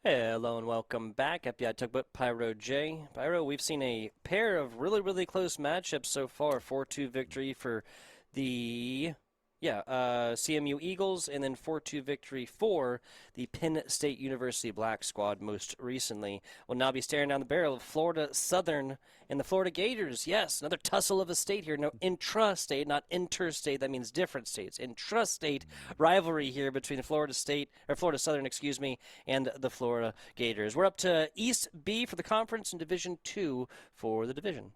Hello and welcome back. FBI Tugboat, PyroJ. Pyro, we've seen a pair of really close matchups so far. 4-2 victory for the CMU Eagles, and then 4-2 victory for the Penn State University Black Squad most recently. We'll now be staring down the barrel of Florida Southern and the Florida Gators. Yes, another tussle of a state here. No, intrastate, not interstate. That means different states. Intrastate rivalry here between Florida State, or Florida Southern, excuse me, and the Florida Gators. We're up to East B for the conference and Division 2 for the division.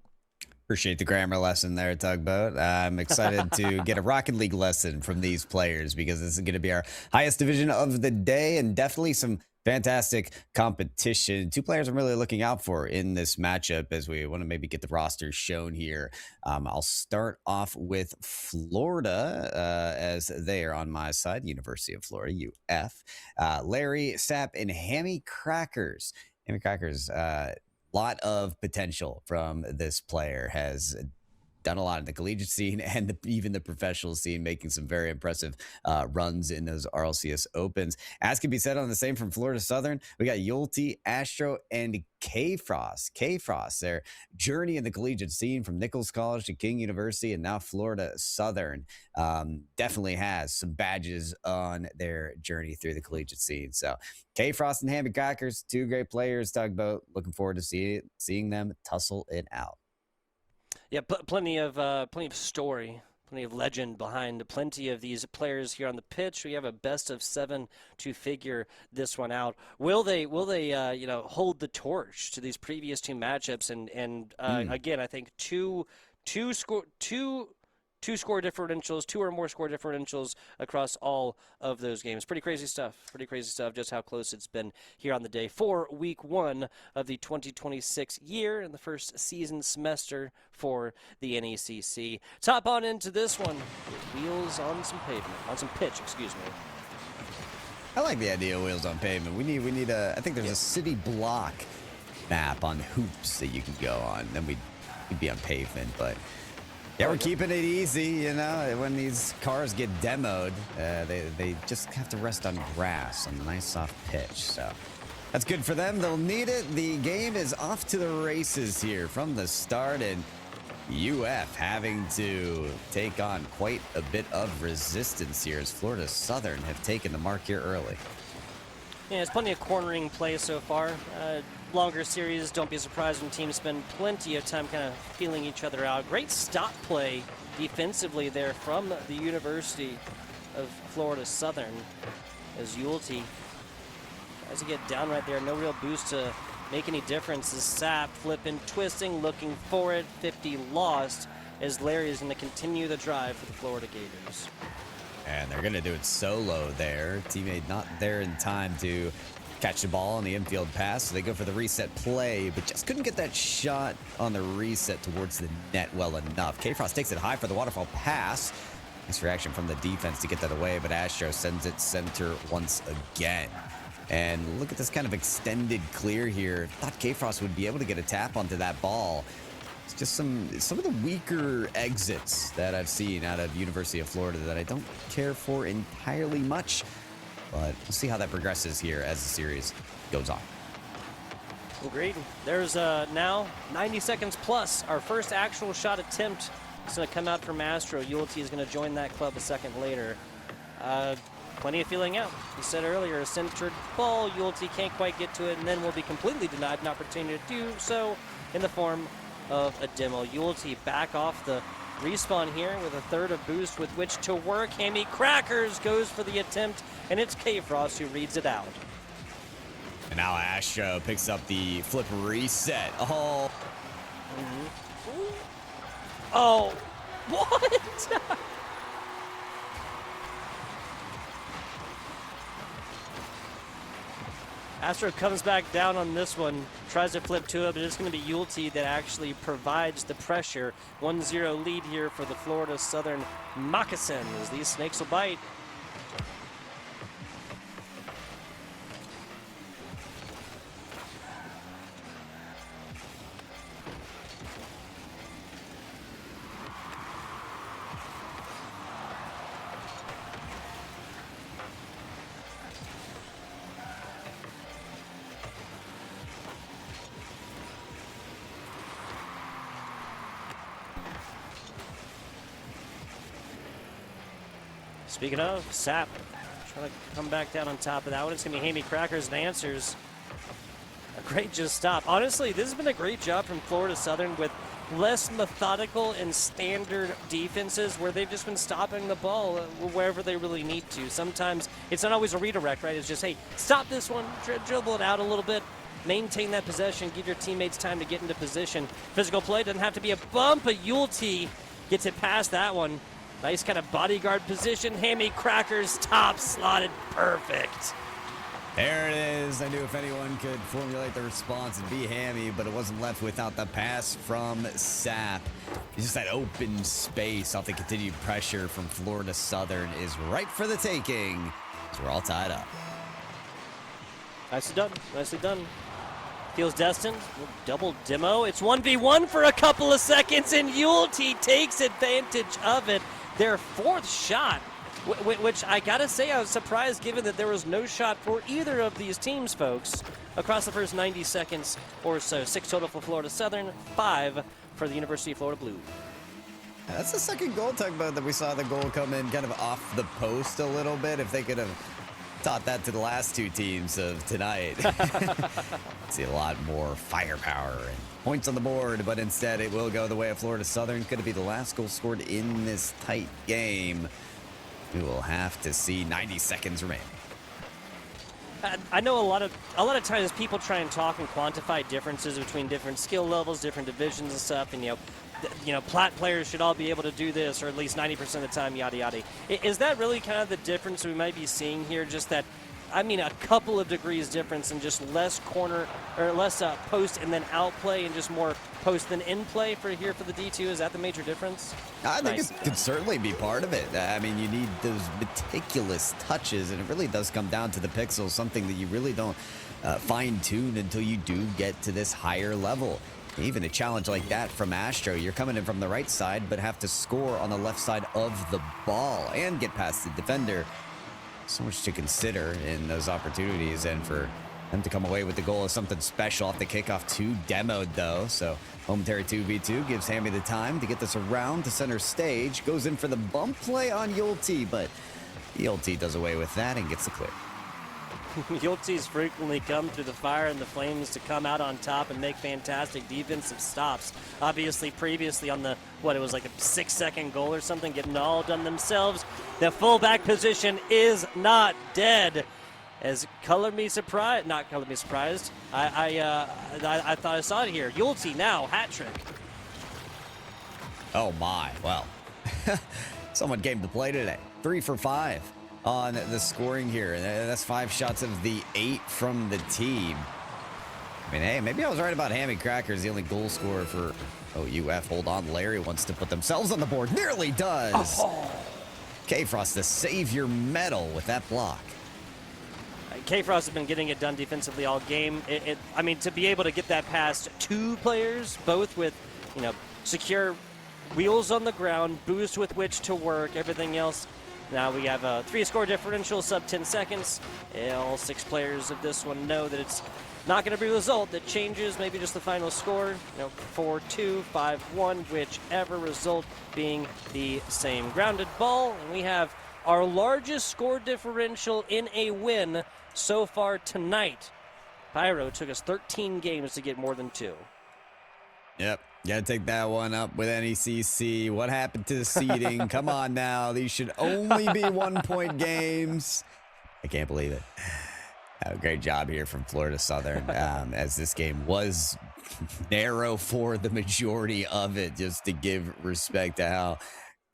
Appreciate the grammar lesson there, Tugboat. I'm excited to get a Rocket League lesson from these players because this is going to be our highest division of the day and definitely some fantastic competition. Two players I'm really looking out for in this matchup as we want to maybe get the rosters shown here. I'll start off with Florida as they are on my side, University of Florida, UF. Larry, Sapp, and Hammy Crackers. Hammy Crackers, lot of potential from this player, has done a lot in the collegiate scene and even the professional scene, making some very impressive runs in those RLCS Opens. As can be said on the same from Florida Southern, we got Yulte, Astro, and K-Frost. K-Frost, their journey in the collegiate scene from Nichols College to King University and now Florida Southern, definitely has some badges on their journey through the collegiate scene. So K-Frost and Hammy Crackers, two great players, Tugboat. Looking forward to seeing them tussle it out. Yeah, plenty of story, plenty of legend behind plenty of these players here on the pitch. We have a best of 7 to figure this one out. Will they hold the torch to these previous two matchups? And again, I think two score differentials, two or more score differentials across all of those games. Pretty crazy stuff. Pretty crazy stuff, just how close it's been here on the day for week 1 of the 2026 year and the first season semester for the NECC. Top on into this one with wheels on some pavement, on some pitch, excuse me. I like the idea of wheels on pavement. We need I think there's a city block map on hoops that you can go on. Then we'd be on pavement, but yeah, we're keeping it easy, you know. When these cars get demoed, they just have to rest on grass on a nice soft pitch. So that's good for them. They'll need it. The game is off to the races here from the start, and UF having to take on quite a bit of resistance here as Florida Southern have taken the mark here early. Yeah, there's plenty of cornering play so far. Longer series, don't be surprised when teams spend plenty of time kind of feeling each other out. Great stop play defensively there from the University of Florida Southern as Yulte tries to get down right there. No real boost to make any difference as Sapp flipping, twisting, looking for it. 50 lost as Larry is going to continue the drive for the Florida Gators. And they're going to do it solo there. Teammate not there in time to catch the ball on the infield pass, so they go for the reset play, but just couldn't get that shot on the reset towards the net well enough. K-Frost takes it high for the waterfall pass. Nice reaction from the defense to get that away, but Astro sends it center once again. And look at this kind of extended clear here. Thought K-Frost would be able to get a tap onto that ball. It's just some of the weaker exits that I've seen out of University of Florida that I don't care for entirely much. But we'll see how that progresses here as the series goes on. Agreed. There's now 90 seconds plus. Our first actual shot attempt is going to come out from Astro. Yulte is going to join that club a second later. Plenty of feeling out. He said earlier, a centered ball. Yulte can't quite get to it, and then will be completely denied an opportunity to do so in the form of a demo. Yulte back off the respawn here with a third of boost with which to work. Hammy Crackers goes for the attempt, and it's K-Frost who reads it out. And now Astro picks up the flip reset. Oh. Oh, what? Astro comes back down on this one, tries to flip to it, but it's going to be Yulte that actually provides the pressure. 1-0 lead here for the Florida Southern Moccasins. These snakes will bite. Speaking of, Sap trying to come back down on top of that one. It's going to be Hammy Crackers and Answers. A great just stop. Honestly, this has been a great job from Florida Southern with less methodical and standard defenses where they've just been stopping the ball wherever they really need to. Sometimes it's not always a redirect, right? It's just, hey, stop this one, dribble it out a little bit, maintain that possession, give your teammates time to get into position. Physical play doesn't have to be a bump, but Yulte gets it past that one. Nice kind of bodyguard position. Hammy Crackers top slotted perfect. There it is. I knew if anyone could formulate the response, it'd be Hammy, but it wasn't left without the pass from Sap. Just that open space off the continued pressure from Florida Southern is right for the taking. So we're all tied up. Nicely done. Nicely done. Feels destined. Double demo. It's 1v1 for a couple of seconds, and Yulte takes advantage of it. Their fourth shot, which I gotta say I was surprised given that there was no shot for either of these teams, folks, across the first 90 seconds or so. 6 total for Florida Southern, 5 for the University of Florida Blue. That's the second goal, Tugboat, that we saw the goal come in kind of off the post a little bit. If they could have taught that to the last 2 teams of tonight. See a lot more firepower and points on the board, but instead it will go the way of Florida Southern. Could it be the last goal scored in this tight game? We will have to see. 90 seconds remaining. I know a lot of times people try and talk and quantify differences between different skill levels, different divisions and stuff, and Plat players should all be able to do this, or at least 90% of the time, yada yada. Is that really kind of the difference we might be seeing here? Just that, I mean, a couple of degrees difference and just less corner or less post and then outplay and just more post than in play for the D2. Is that the major difference? I think it could certainly be part of it. I mean, you need those meticulous touches, and it really does come down to the pixels, something that you really don't fine-tune until you do get to this higher level. Even a challenge like that from Astro, you're coming in from the right side, but have to score on the left side of the ball and get past the defender. So much to consider in those opportunities, and for them to come away with the goal is something special off the kickoff. 2 demoed though, so momentary 2v2 gives Hammy the time to get this around to center stage. Goes in for the bump play on Yulte, but Yulte does away with that and gets the clear. Yulte's frequently come through the fire and the flames to come out on top and make fantastic defensive stops. Obviously, previously on the, it was like a 6-second goal or something, getting all done themselves. The fullback position is not dead. As not color me surprised. I thought I saw it here. Yulte now, hat trick. Oh my, well, someone came to play today. 3 for 5. On the scoring here, and that's 5 shots of the 8 from the team. I mean, hey, maybe I was right about Hammy Crackers, the only goal scorer for OUF. Hold on, Larry wants to put themselves on the board. Nearly does. Oh. K-Frost, the savior medal with that block. K-Frost has been getting it done defensively all game. I mean, to be able to get that past 2 players, both with, secure wheels on the ground, boost with which to work, everything else. Now we have a 3-score differential, sub 10 seconds. All 6 players of this one know that it's not going to be a result that changes, maybe just the final score, 4-2, 5-1, whichever result being the same grounded ball. And we have our largest score differential in a win so far tonight. Pyro took us 13 games to get more than 2. Yep. Got to take that one up with NECC. What happened to the seeding? Come on now. These should only be 1-point games. I can't believe it. A great job here from Florida Southern, as this game was narrow for the majority of it, just to give respect to how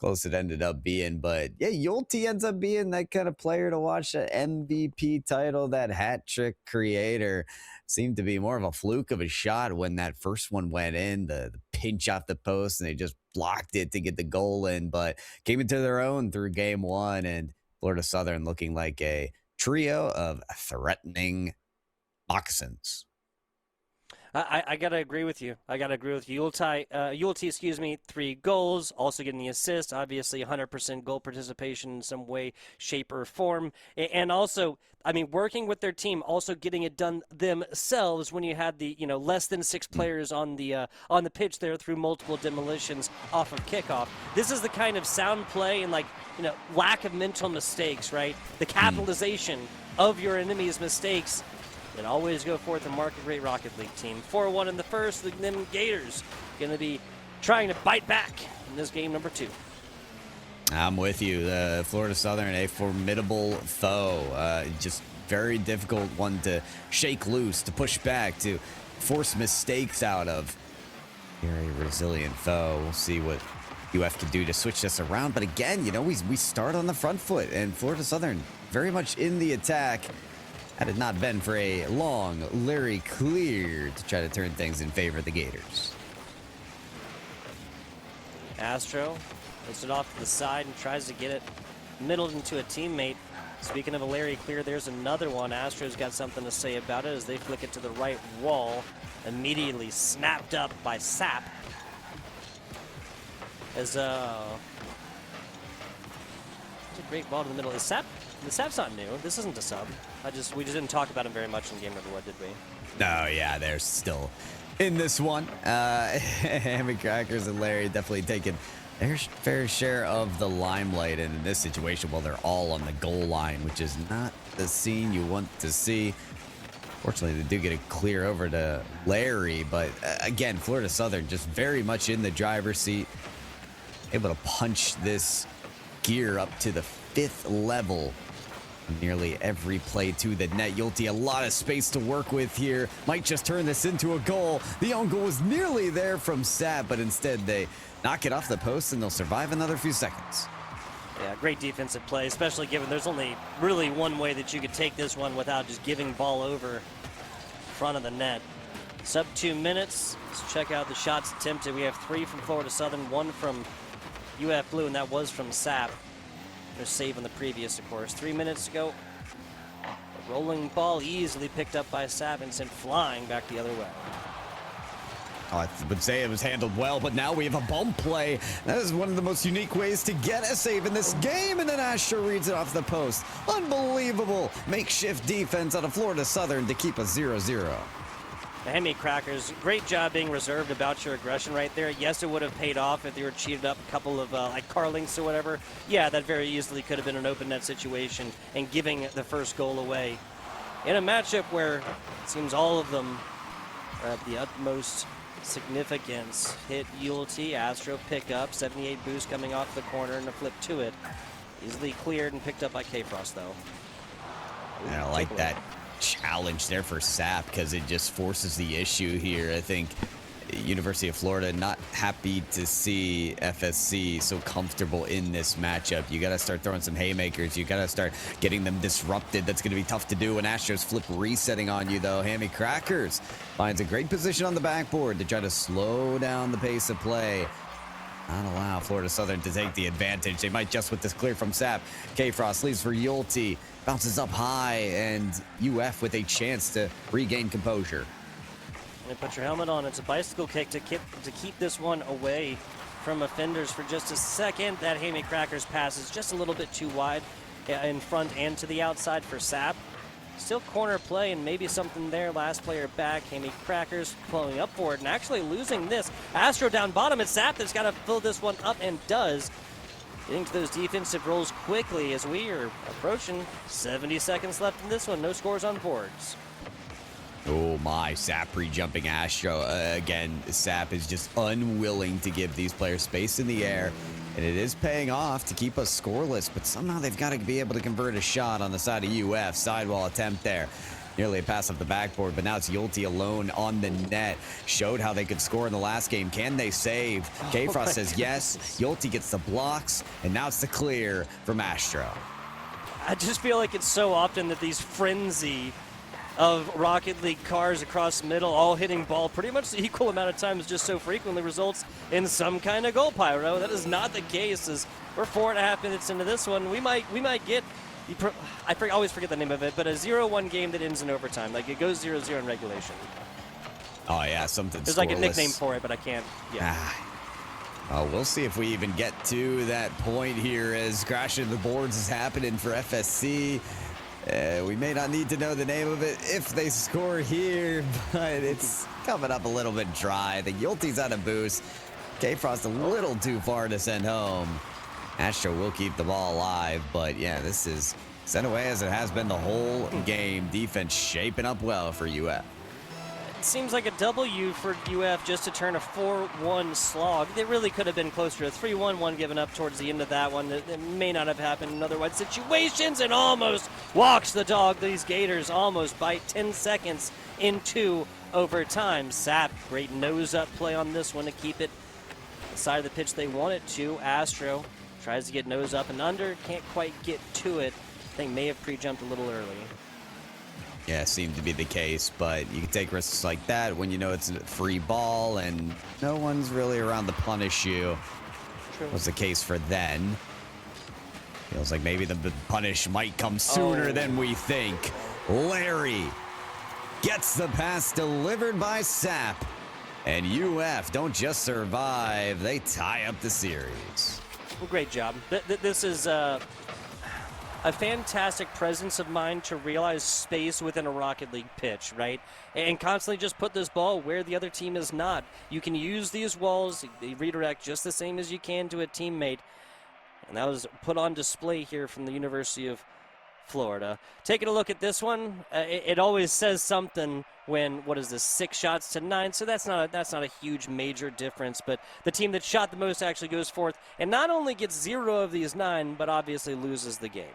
close it ended up being. But yeah, Yulte ends up being that kind of player to watch, that MVP title, that hat trick creator. Seemed to be more of a fluke of a shot when that first one went in, the pinch off the post, and they just blocked it to get the goal in, but came into their own through game 1, and Florida Southern looking like a trio of threatening moccasins. I gotta agree with you. I gotta agree with you. Yuletide, excuse me, 3 goals, also getting the assist. Obviously, 100% goal participation in some way, shape, or form, and also, I mean, working with their team, also getting it done themselves. When you had the less than 6 players on the pitch there through multiple demolitions off of kickoff. This is the kind of sound play and lack of mental mistakes, right? The capitalization of your enemy's mistakes. And always go forth and mark a great Rocket League team. 4-1 in the first. Them Gators going to be trying to bite back in this game number 2. I'm with you. Florida Southern, a formidable foe. Just very difficult one to shake loose, to push back, to force mistakes out of. Very resilient foe. We'll see what UF can do to switch this around. But again, we start on the front foot, and Florida Southern very much in the attack. Had it not been for a long Larry clear to try to turn things in favor of the Gators. Astro puts it off to the side and tries to get it middled into a teammate. Speaking of a Larry clear, there's another one. Astro's got something to say about it as they flick it to the right wall. Immediately snapped up by Sap. As it's a great ball to the middle. The Sap's not new. This isn't a sub. We just didn't talk about him very much in game number 1, did we? No, yeah, they're still in this one. Hammy Crackers and Larry definitely taking their fair share of the limelight. And in this situation, well, they're all on the goal line, which is not the scene you want to see. Fortunately, they do get a clear over to Larry. But again, Florida Southern just very much in the driver's seat. Able to punch this gear up to the 5th level. Nearly every play to the net. Yulte, a lot of space to work with here. Might just turn this into a goal. The own goal was nearly there from Sap, but instead they knock it off the post and they'll survive another few seconds. Yeah, great defensive play, especially given there's only really one way that you could take this one without just giving ball over front of the net. Sub 2 minutes. Let's check out the shots attempted. We have 3 from Florida Southern, 1 from UF Blue, and that was from Sap. Their save on the previous, of course. 3 minutes to go. A rolling ball easily picked up by Sap and sent flying back the other way. Oh, I would say it was handled well, but now we have a bump play. That is one of the most unique ways to get a save in this game, and then Astro reads it off the post. Unbelievable makeshift defense out of Florida Southern to keep us 0-0. The Hammy Crackers, great job being reserved about your aggression right there. Yes, it would have paid off if they were cheated up a couple of like car links or whatever. Yeah, that very easily could have been an open net situation and giving the first goal away. In a matchup where it seems all of them are at the utmost significance. Hit Yulte, Astro pick up, 78 boost coming off the corner and a flip to it. Easily cleared and picked up by K-Frost though. Yeah, I like that challenge there for Sap because it just forces the issue here. I think University of Florida not happy to see FSC so comfortable in this matchup. You got to start throwing some haymakers. You got to start getting them disrupted. That's going to be tough to do when Astros flip resetting on you though. Hammy Crackers finds a great position on the backboard to try to slow down the pace of play. Not allow Florida Southern to take the advantage. They might just with this clear from Sap. K-Frost leaves for Yulte. Bounces up high, and UF with a chance to regain composure. And put your helmet on. It's a bicycle kick to keep this one away from offenders for just a second. That Hammy Crackers pass is just a little bit too wide in front and to the outside for Sap. Still corner play and maybe something there. Last player back. Hammy Crackers pulling up for it and actually losing this. Astro down bottom. It's Sap that's got to fill this one up and does. Getting to those defensive rolls quickly as we are approaching 70 seconds left in this one. No scores on boards. Oh my, Sap pre-jumping Astro. Again, Sap is just unwilling to give these players space in the air. And it is paying off to keep us scoreless, but somehow they've got to be able to convert a shot on the side of UF. Sidewall attempt there. Nearly a pass off the backboard, but now it's Yulte alone on the net. Showed how they could score in the last game. Can they save? K-Frost says yes. Yulte gets the blocks, and now it's the clear from Astro. I just feel like it's so often that these frenzy of Rocket League cars across the middle, all hitting ball pretty much the equal amount of times, just so frequently results in some kind of goal, Pyro. That is not the case as we're 4.5 minutes into this one. We might get, I always forget the name of it, but a 0-1 game that ends in overtime. Like it goes 0-0 in regulation. Oh, yeah, something There's scoreless. like a nickname for it, but I can't. Yeah. We'll see if we even get to that point here as crashing the boards is happening for FSC. We may not need to know the name of it if they score here, but it's coming up a little bit dry. The Yulti's out of boost. K-Frost a little too far to send home. Astro will keep the ball alive, but yeah, this is sent away as it has been the whole game. Defense shaping up well for UF. It seems like a W for UF just to turn a 4-1 slog. It really could have been closer to a 3-1, one given up towards the end of that one. It may not have happened in otherwise situations, and almost walks the dog. These Gators almost bite 10 seconds into overtime. Sap, great nose-up play on this one to keep it the side of the pitch they want it to. Astro tries to get nose up and under, can't quite get to it. I think may have pre-jumped a little early. Yeah, seemed to be the case, but you can take risks like that when you know it's a free ball and no one's really around to punish you. True. Was the case for then. Feels like maybe the punish might come sooner than we think. Larry gets the pass delivered by Sap. And UF don't just survive, they tie up the series. Well, great job. This is a fantastic presence of mind to realize space within a Rocket League pitch, right? And constantly just put this ball where the other team is not. You can use these walls, they redirect just the same as you can to a teammate. And that was put on display here from the University of Florida. Taking a look at this one, it always says something when, what is this, 6 shots to 9, so that's not a huge major difference, but the team that shot the most actually goes forth and not only gets 0 of these 9, but obviously loses the game.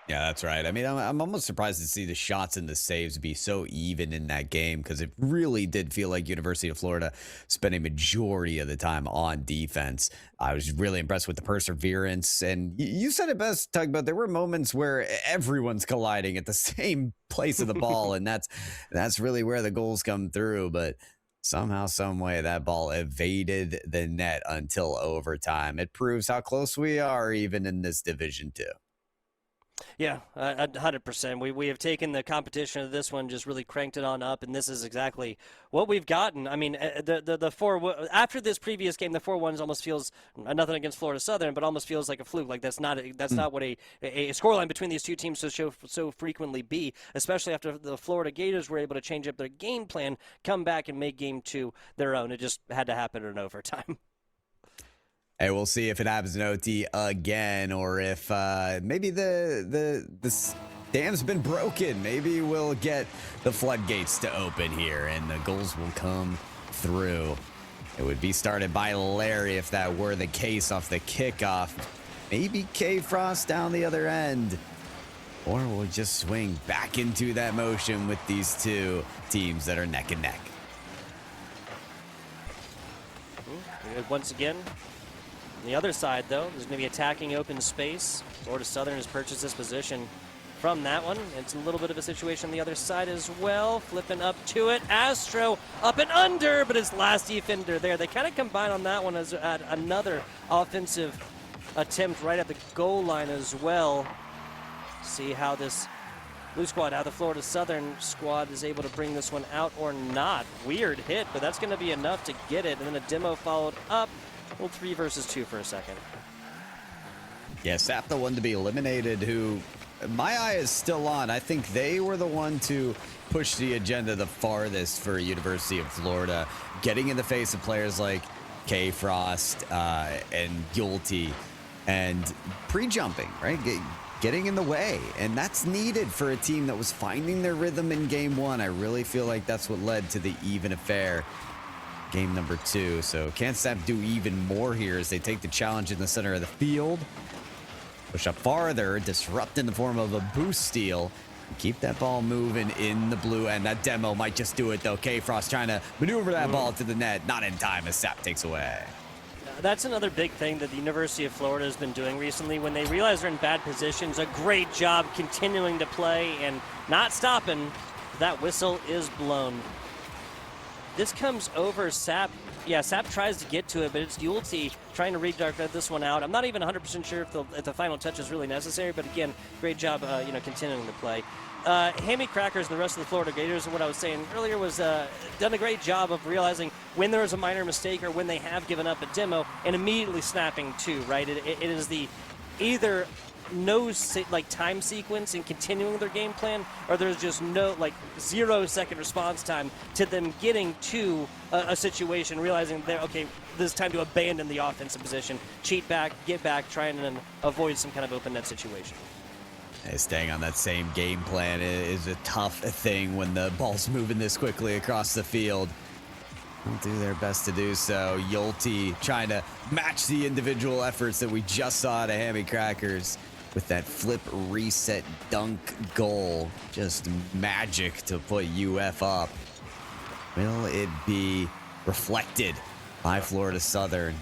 Yeah, that's right. I mean, I'm almost surprised to see the shots and the saves be so even in that game because it really did feel like University of Florida spent a majority of the time on defense. I was really impressed with the perseverance. And you said it best, Tugboat. There were moments where everyone's colliding at the same place of the ball, and that's really where the goals come through. But somehow, some way, that ball evaded the net until overtime. It proves how close we are even in this Division II. Yeah, 100%. We have taken the competition of this one, just really cranked it on up, and this is exactly what we've gotten. I mean, the 4 after this previous game, the 4-1s almost feels nothing against Florida Southern, but almost feels like a fluke. Like that's not what a scoreline between these two teams so frequently be. Especially after the Florida Gators were able to change up their game plan, come back and make game 2 their own. It just had to happen in overtime. Hey, we'll see if it happens in OT again, or if maybe the dam's been broken. Maybe we'll get the floodgates to open here, and the goals will come through. It would be started by Larry if that were the case off the kickoff. Maybe K-Frost down the other end. Or we'll just swing back into that motion with these two teams that are neck and neck. Once again, on the other side, though, there's going to be attacking open space. Florida Southern has purchased this position from that one. It's a little bit of a situation on the other side as well. Flipping up to it. Astro up and under, but his last defender there. They kind of combine on that one as another offensive attempt right at the goal line as well. See how this Blue Squad, how the Florida Southern squad is able to bring this one out or not. Weird hit, but that's going to be enough to get it. And then a demo followed up. Well, 3 versus 2 for a second. Yeah, Sap the one to be eliminated, who my eye is still on. I think they were the one to push the agenda the farthest for University of Florida, getting in the face of players like K-Frost and Yulti and pre-jumping, right? Getting in the way, and that's needed for a team that was finding their rhythm in game 1. I really feel like that's what led to the even affair game number 2. So can Sap do even more here as they take the challenge in the center of the field, push up farther, disrupt in the form of a boost steal, and keep that ball moving in the blue end. That demo might just do it though. K-Frost trying to maneuver that ball to the net, not in time as Sap takes away. That's another big thing that the University of Florida has been doing recently. When they realize they're in bad positions, a great job continuing to play and not stopping. That whistle is blown. This comes over Sap. Yeah, Sap tries to get to it, but it's Yulti trying to redirect this one out. I'm not even 100% sure if the final touch is really necessary, but again, great job, continuing to play. Hammy Crackers and the rest of the Florida Gators, and what I was saying earlier was done a great job of realizing when there is a minor mistake or when they have given up a demo and immediately snapping to, right? It is the either no time sequence and continuing their game plan, or there's just no 0-second response time to them getting to a situation, realizing they're okay. This is time to abandon the offensive position, cheat back, get back, try and avoid some kind of open net situation. Staying on that same game plan is a tough thing when the ball's moving this quickly across the field. They'll do their best to do so. Yulte trying to match the individual efforts that we just saw to Hammy Crackers with that flip reset dunk goal. Just magic to put UF up. Will it be reflected by Florida Southern?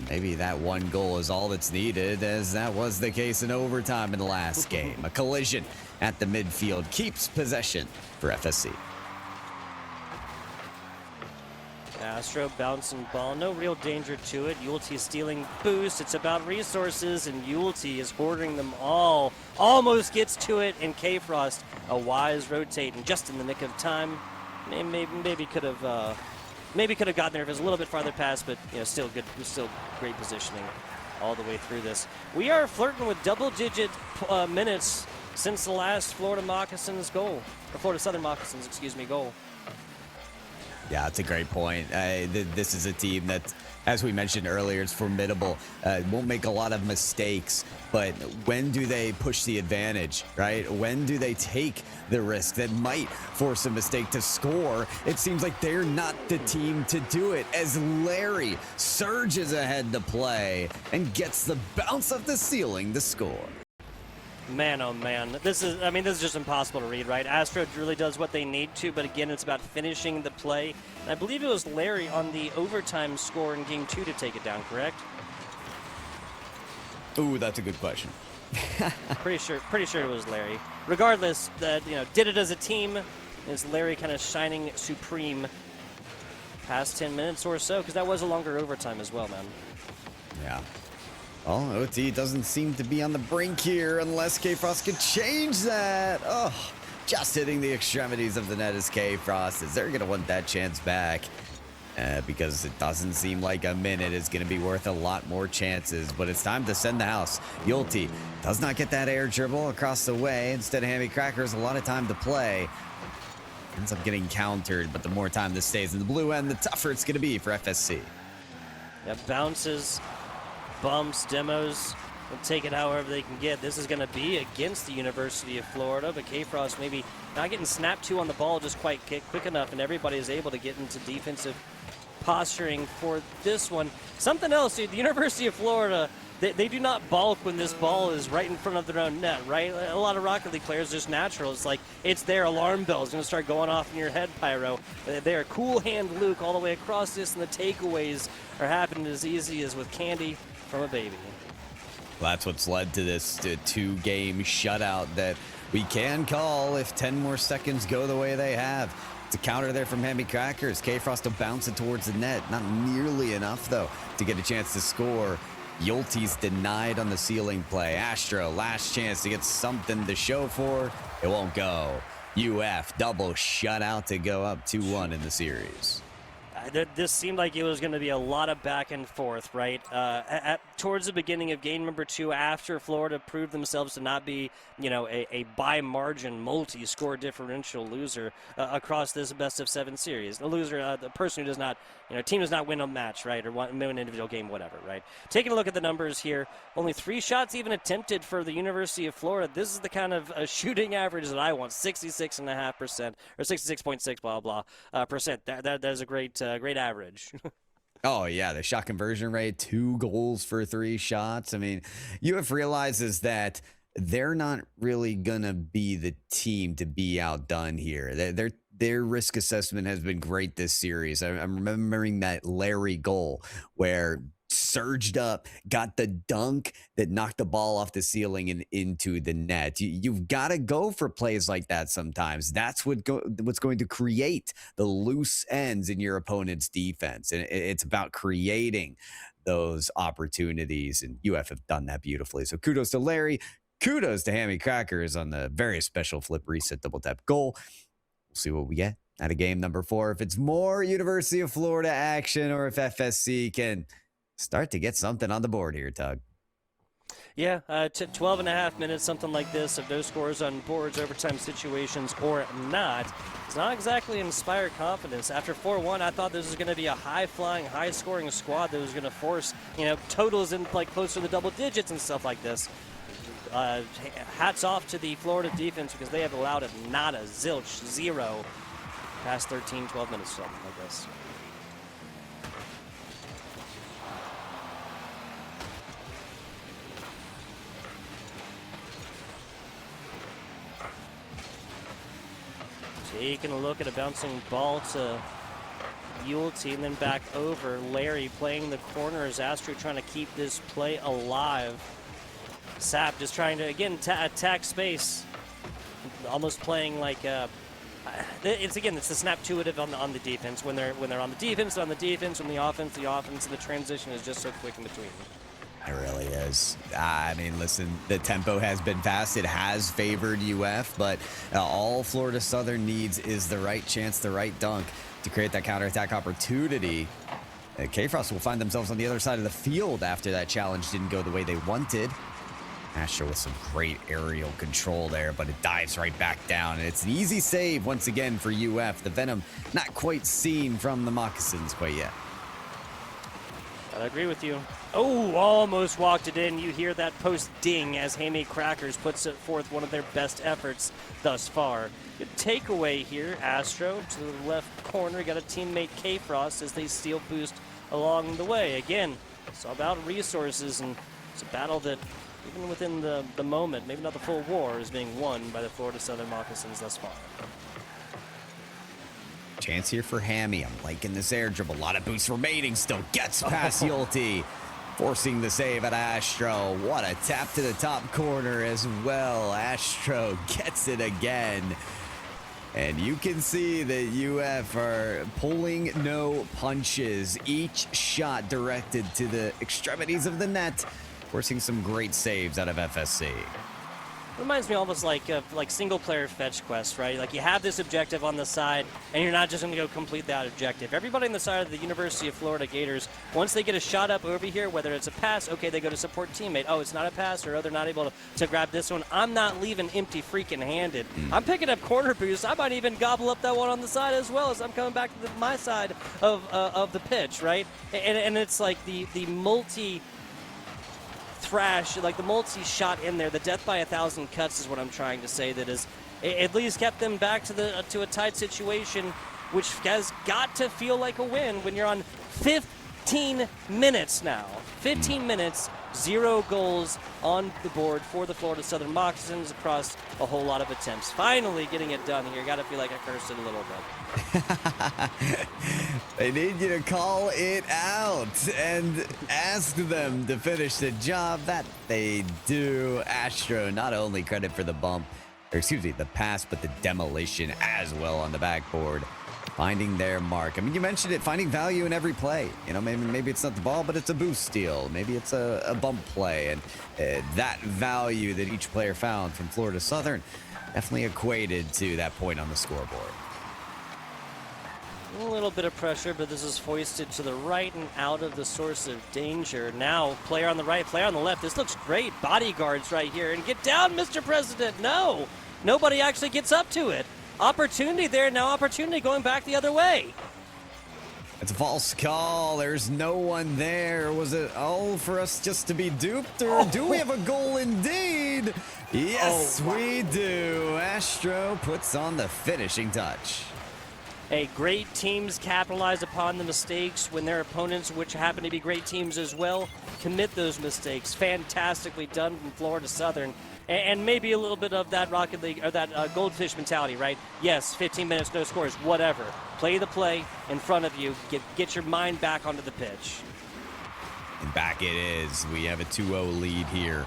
Maybe that one goal is all that's needed, as that was the case in overtime in the last game. A collision at the midfield keeps possession for FSC. Astro bouncing ball, no real danger to it. Yulte stealing boost. It's about resources, and Yulte is hoarding them all. Almost gets to it, and K-Frost, a wise rotate, and just in the nick of time. Maybe could have gotten there if it was a little bit farther past, but still good, still great positioning all the way through this. We are flirting with double-digit minutes since the last Florida Moccasins goal, or Florida Southern Moccasins, excuse me, goal. Yeah, that's a great point. This is a team that, as we mentioned earlier, it's formidable. Won't make a lot of mistakes, but when do they push the advantage, right? When do they take the risk that might force a mistake to score? It seems like they're not the team to do it, as Larry surges ahead to play and gets the bounce off the ceiling to score. Man, oh man, this is just impossible to read, right? Astro really does what they need to, but again, it's about finishing the play. And I believe it was Larry on the overtime score in Game 2 to take it down, correct? Ooh, that's a good question. pretty sure it was Larry. Regardless, that did it as a team. Is Larry kind of shining supreme past 10 minutes or so? Because that was a longer overtime as well, man. Yeah. Well, OT doesn't seem to be on the brink here unless K-Frost could change that. Oh, just hitting the extremities of the net is K-Frost. Is they're going to want that chance back because it doesn't seem like a minute is going to be worth a lot more chances. But it's time to send the house. Yulte does not get that air dribble across the way. Instead of Hammy Crackers, a lot of time to play. Ends up getting countered, but the more time this stays in the blue end, the tougher it's going to be for FSC. Yeah, bounces, bumps, demos, will take it however they can get. This is going to be against the University of Florida, but K-Frost maybe not getting snapped to on the ball just quite quick enough, and everybody is able to get into defensive posturing for this one. Something else, dude, the University of Florida, they do not balk when this ball is right in front of their own net, right? A lot of Rocket League players, just natural. It's like, it's their alarm bell is going to start going off in your head, Pyro. They're cool hand Luke all the way across this, and the takeaways are happening as easy as with candy from a baby. Well, that's what's led to this two-game shutout that we can call if 10 more seconds go the way they have. It's a counter there from Hammy Crackers. K-Frost to bounce it towards the net. Not nearly enough, though, to get a chance to score. Yulte's denied on the ceiling play. Astro, last chance to get something to show for. It won't go. UF, double shutout to go up 2-1 in the series. This seemed like it was going to be a lot of back and forth, right? Towards the beginning of game number 2, after Florida proved themselves to not be, a by margin multi-score differential loser across this best-of-7 series. The loser, the person who does not, team does not win a match, right, or win an individual game, whatever, right? Taking a look at the numbers here, only 3 shots even attempted for the University of Florida. This is the kind of shooting average that I want, 66.5%, or 66.6, blah, blah, percent. That is a great average. Oh, yeah, the shot conversion rate, 2 goals for 3 shots. I mean, UF realizes that they're not really going to be the team to be outdone here. Their risk assessment has been great this series. I'm remembering that Larry goal where surged up, got the dunk that knocked the ball off the ceiling and into the net. You've got to go for plays like that sometimes. That's what's going to create the loose ends in your opponent's defense. And it's about creating those opportunities, and UF have done that beautifully. So kudos to Larry. kudos to Hammy Crackers on the very special flip reset double tap goal. We'll see what we get out of game number 4. If it's more University of Florida action or if FSC can start to get something on the board here, Tug. Yeah, 12 and a half minutes, something like this, of no scores on boards, overtime situations or not. It's not exactly inspire confidence. After 4-1, I thought this was going to be a high-flying, high-scoring squad that was going to force, totals in like close to the double digits and stuff like this. Hats off to the Florida defense because they have allowed it not a zilch, zero, past 13, 12 minutes, something like this. Taking a look at a bouncing ball to Yulty and then back over. Larry playing the corners. Astro trying to keep this play alive. Sap just trying to, again, attack space. Almost playing like, it's the snap-to-itive on the defense. When they're on the defense, they're on the defense. When the offense, and the transition is just so quick in between. It really is. I mean, listen, the tempo has been fast. It has favored UF, but all Florida Southern needs is the right chance, the right dunk to create that counterattack opportunity. K-Frost will find themselves on the other side of the field after that challenge didn't go the way they wanted. Astro with some great aerial control there, but it dives right back down. And it's an easy save once again for UF. The Venom not quite seen from the Moccasins quite yet. I agree with you. Oh, almost walked it in. You hear that post ding as Hammy Crackers puts it forth one of their best efforts thus far. Good takeaway here. Astro to the left corner. Got a teammate K-Frost as they steal boost along the way. Again, it's all about resources, and it's a battle that, even within the moment, maybe not the full war, is being won by the Florida Southern Moccasins thus far. Chance here for Hammy. I'm liking this air dribble. A lot of boost remaining. Still gets past Yulty. Forcing the save at Astro. What a tap to the top corner as well. Astro gets it again. And you can see that UF are pulling no punches. Each shot directed to the extremities of the net. Forcing some great saves out of FSC. Reminds me almost like single-player fetch quests, right? Like you have this objective on the side, and you're not just going to go complete that objective. Everybody on the side of the University of Florida Gators, once they get a shot up over here, whether it's a pass, okay, they go to support teammate. Oh, it's not a pass, or oh, they're not able to grab this one. I'm not leaving empty freaking handed. I'm picking up corner boost. I might even gobble up that one on the side as well as I'm coming back to my side of the pitch, right? And it's like the multi thrash, like the multi-shot in there, the death by 1,000 cuts is what I'm trying to say, that is at least kept them back to a tight situation, which has got to feel like a win when you're on 15 minutes now. 15 minutes, 0 goals on the board for the Florida Southern Moccasins across a whole lot of attempts. Finally getting it done here. Got to feel like I cursed it a little bit. They need you to call it out and ask them to finish the job. That they do. Astro, not only credit for the bump, or excuse me, the pass, but the demolition as well on the backboard. Finding their mark. I mean, you mentioned it, finding value in every play. You know, maybe it's not the ball, but it's a boost steal. Maybe it's a bump play. And that value that each player found from Florida Southern definitely equated to that point on the scoreboard. A little bit of pressure, but this is foisted to the right and out of the source of danger. Now, player on the right, player on the left. This looks great. Bodyguards right here. And get down, Mr. President. No, nobody actually gets up to it. Opportunity there, now opportunity going back the other way. It's a false call. There's no one there. Was it all for us just to be duped, or do we have a goal indeed? Yes, we do. Astro puts on the finishing touch. Hey, great teams capitalize upon the mistakes when their opponents, which happen to be great teams as well, commit those mistakes. Fantastically done from Florida Southern. And maybe a little bit of that Rocket League, or that goldfish mentality, right? Yes, 15 minutes, no scores, whatever. Play the play in front of you. Get your mind back onto the pitch. And back it is. We have a 2-0 lead here.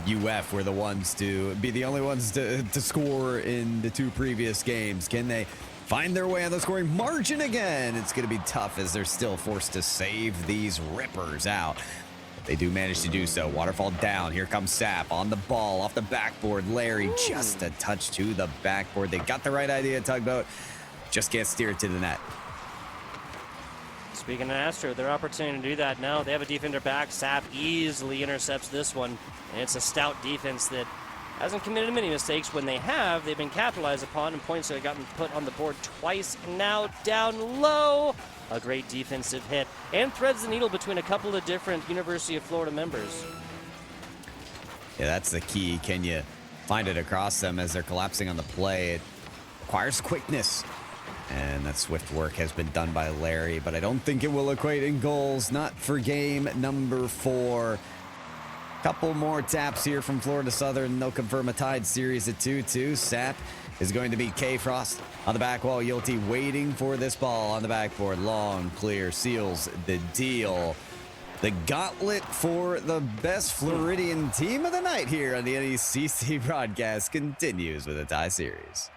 UF were the ones to be the only ones to score in the 2 previous games. Can they find their way on the scoring margin again? It's going to be tough as they're still forced to save these rippers out. They do manage to do so. Waterfall down. Here comes Sap on the ball, off the backboard. Larry just a touch to the backboard. They got the right idea, Tugboat. Just can't steer it to the net. Speaking of Astro, their opportunity to do that now. They have a defender back. Sap easily intercepts this one. And it's a stout defense that hasn't committed many mistakes. When they have, they've been capitalized upon, and points have gotten put on the board twice. And now down low. A great defensive hit. And threads the needle between a couple of different University of Florida members. Yeah, that's the key. Can you find it across them as they're collapsing on the play? It requires quickness. And that swift work has been done by Larry, but I don't think it will equate in goals. Not for game number 4. Couple more taps here from Florida Southern. They'll confirm a tied series at 2-2. Sap is going to beat K-Frost on the back wall. Yulty waiting for this ball on the backboard. Long, clear, seals the deal. The gauntlet for the best Floridian team of the night here on the NECC broadcast continues with a tie series.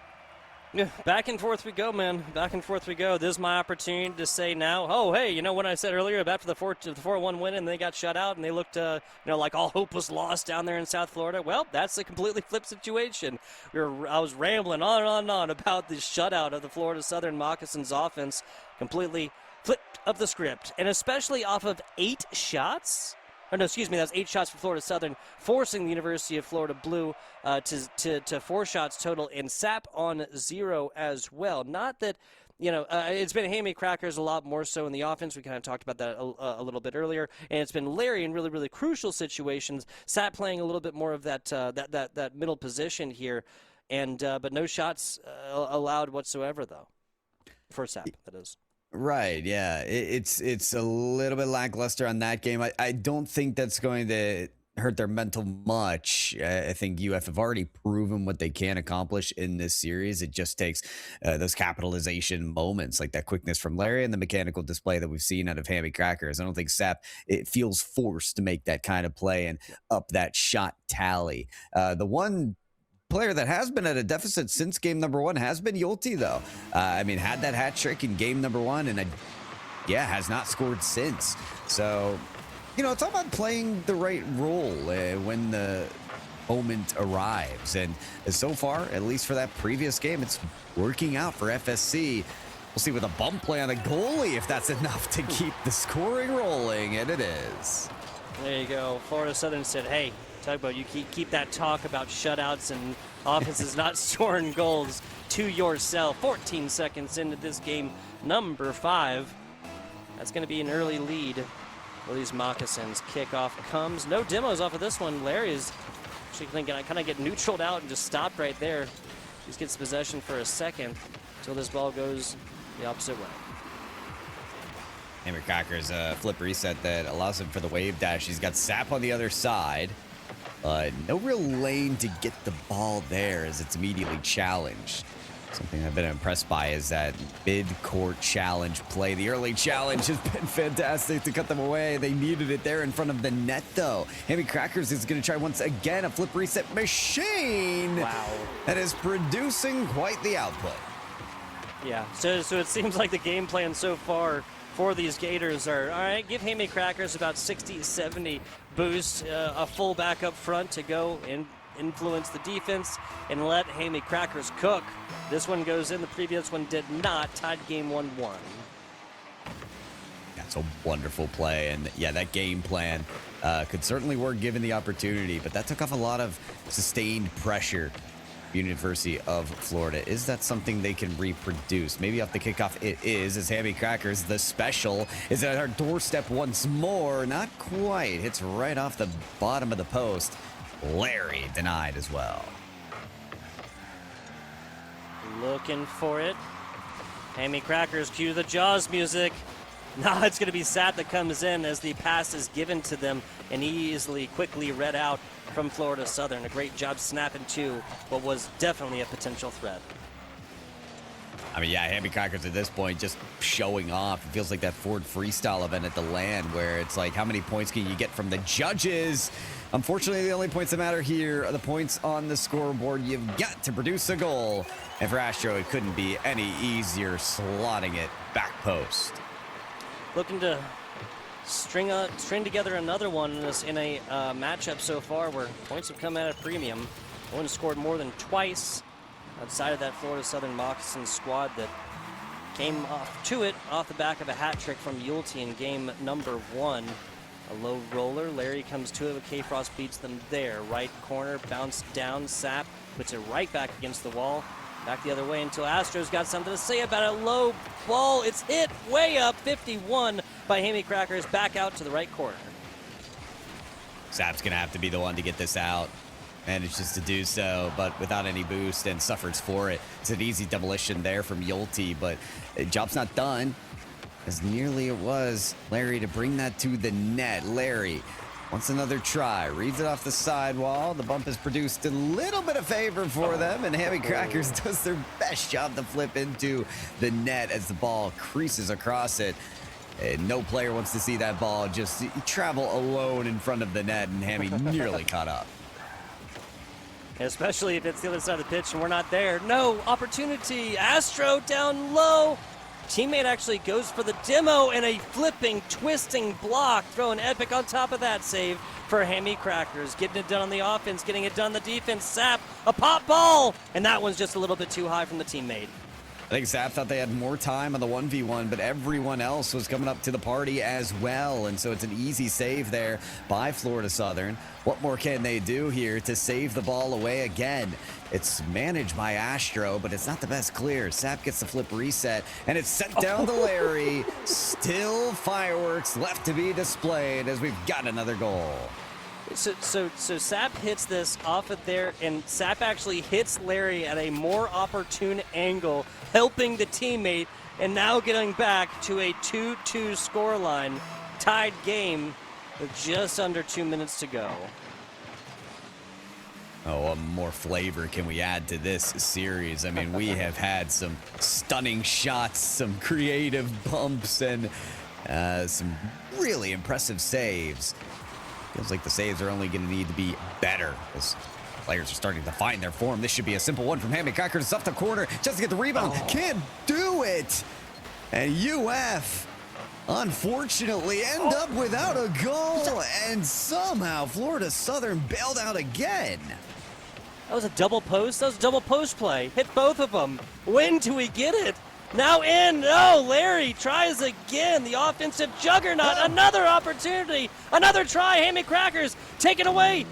Yeah, back and forth we go, man. Back and forth we go. This is my opportunity to say now, oh, hey, you know what I said earlier after the 4-1 win and they got shut out and they looked, like all hope was lost down there in South Florida? Well, that's a completely flipped situation. I was rambling on and on about the shutout of the Florida Southern Moccasins offense. Completely flipped up the script, and especially off of 8 shots. Oh, no, excuse me, that's 8 shots for Florida Southern, forcing the University of Florida Blue to 4 shots total, and Sap on 0 as well. Not that, it's been Hammy Crackers a lot more so in the offense. We kind of talked about that a little bit earlier, and it's been Larry in really, really crucial situations. Sap playing a little bit more of that middle position here, and but no shots allowed whatsoever, though, for Sap, that is. Right, yeah. It's a little bit lackluster on that game. I don't think that's going to hurt their mental much. I think UF have already proven what they can accomplish in this series. It just takes those capitalization moments, like that quickness from Larry and the mechanical display that we've seen out of Hammy Crackers. I don't think Sap, it feels forced to make that kind of play and up that shot tally. The one player that has been at a deficit since game number 1 has been Yulty, though. Had that hat trick in game number 1 and has not scored since. So, it's all about playing the right role when the moment arrives. And so far, at least for that previous game, it's working out for FSC. We'll see with a bump play on the goalie if that's enough to keep the scoring rolling, and it is. There you go. Florida Southern said, hey, Tugboat, you keep that talk about shutouts and offenses not scoring goals to yourself. 14 seconds into this game, number 5. That's going to be an early lead for these Moccasins. Kickoff comes. No demos off of this one. Larry is actually going to kind of get neutraled out and just stopped right there. Just gets possession for a second until this ball goes the opposite way. Hammer Cracker's flip reset that allows him for the wave dash. He's got Sap on the other side. No real lane to get the ball there as it's immediately challenged. Something I've been impressed by is that mid-court challenge play. The early challenge has been fantastic to cut them away. They needed it there in front of the net, though. Hammy Crackers is going to try once again a flip reset machine. Wow. That is producing quite the output. Yeah, so it seems like the game plan so far for these Gators are, all right, give Hammy Crackers about 60, 70 boost, a full back up front to go and influence the defense and let Hammy Crackers cook. This one goes in, the previous one did not, tied game 1-1. That's a wonderful play, and yeah, that game plan could certainly work given the opportunity, but that took off a lot of sustained pressure. University of Florida. Is that something they can reproduce? Maybe off the kickoff it is, as Hammy Crackers, the special, is at our doorstep once more. Not quite. Hits right off the bottom of the post. Larry denied as well. Looking for it. Hammy Crackers, cue the Jaws music. Now it's going to be Sap that comes in as the pass is given to them and easily, quickly read out from Florida Southern. A great job snapping to what was definitely a potential threat. Hammy Crackers at this point just showing off. It feels like that Ford Freestyle event at the LAN where it's like, how many points can you get from the judges? Unfortunately, the only points that matter here are the points on the scoreboard. You've got to produce a goal. And for Astro, it couldn't be any easier slotting it back post. Looking to string together another one in a matchup so far where points have come at a premium. One scored more than twice outside of that Florida Southern Moccasin squad that came off the back of a hat trick from Yulte in game number 1. A low roller, Larry comes to it, but K-Frost beats them there. Right corner, bounce down, Sap puts it right back against the wall. Back the other way until Astro's got something to say about it. Low ball, it's hit way up, 51 by Hammy Crackers, back out to the right corner. Sap's going to have to be the one to get this out. Manages to do so, but without any boost and suffers for it. It's an easy demolition there from Yulte, but the job's not done. As nearly it was Larry to bring that to the net. Larry wants another try, reads it off the sidewall. The bump has produced a little bit of favor for them, and Hammy Crackers does their best job to flip into the net as the ball creases across it. And no player wants to see that ball just travel alone in front of the net, and Hammy nearly caught up. Especially if it's the other side of the pitch and we're not there. No opportunity. Astro down low. Teammate actually goes for the demo and a flipping, twisting block. Throwing epic on top of that save for Hammy Crackers. Getting it done on the offense, getting it done on the defense. Sap, a pop ball. And that one's just a little bit too high from the teammate. I think Zap thought they had more time on the 1v1, but everyone else was coming up to the party as well. And so it's an easy save there by Florida Southern. What more can they do here to save the ball away again? It's managed by Astro, but it's not the best clear. Sap gets the flip reset, and it's sent down to Larry. Still fireworks left to be displayed as we've got another goal. So Sap hits this off of there, and Sap actually hits Larry at a more opportune angle, helping the teammate, and now getting back to a 2-2 scoreline. Tied game with just under 2 minutes to go. Oh, what more flavor can we add to this series? I mean, we have had some stunning shots, some creative bumps, and some really impressive saves. Feels like the saves are only going to need to be better as players are starting to find their form. This should be a simple one from Hammy Crackers up the corner just to get the rebound. Can't do it. And UF, unfortunately, end up without a goal. And somehow Florida Southern bailed out again. That was a double post. That was a double post play. Hit both of them. When do we get it? Now in. Oh, Larry tries again. The offensive juggernaut. Another opportunity. Another try. Hammy Crackers taken away.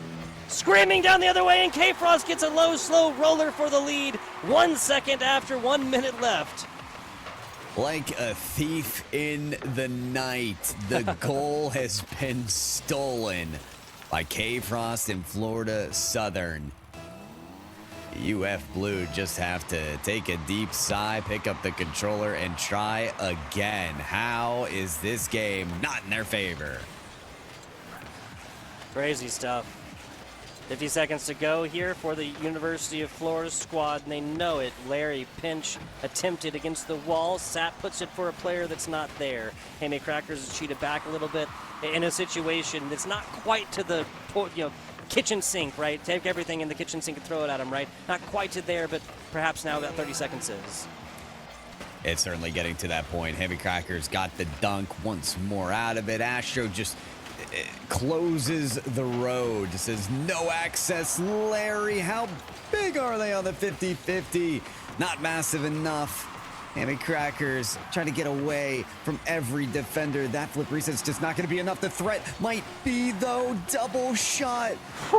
Screaming down the other way, and K-Frost gets a low, slow roller for the lead. 1 second after 1 minute left. Like a thief in the night, the goal has been stolen by K-Frost and Florida Southern. UF Blue just have to take a deep sigh, pick up the controller, and try again. How is this game not in their favor? Crazy stuff. 50 seconds to go here for the University of Florida squad, and they know it. Larry pinch attempted against the wall. Sap puts it for a player that's not there. Hammy Crackers is cheated back a little bit in a situation that's not quite to the kitchen sink, right? Take everything in the kitchen sink and throw it at him, right? Not quite to there, but perhaps now that 30 seconds is. It's certainly getting to that point. Hammy Crackers got the dunk once more out of it. Astro just closes the road. Says no access. Larry, how big are they on the 50-50? Not massive enough. Hammy Crackers trying to get away from every defender. That flip reset's just not going to be enough. The threat might be, though. Double shot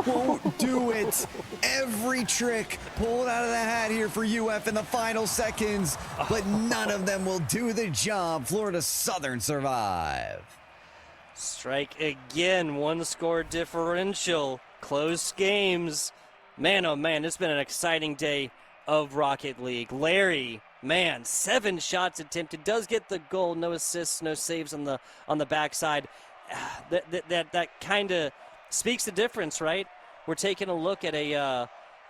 won't do it. Every trick pulled out of the hat here for UF in the final seconds, but none of them will do the job. Florida Southern survive. Strike again. 1 score differential. Close games. Man, oh man, it's been an exciting day of Rocket League. Larry, man, 7 shots attempted. Does get the goal. No assists, no saves on the backside. That kind of speaks the difference, right? We're taking a look at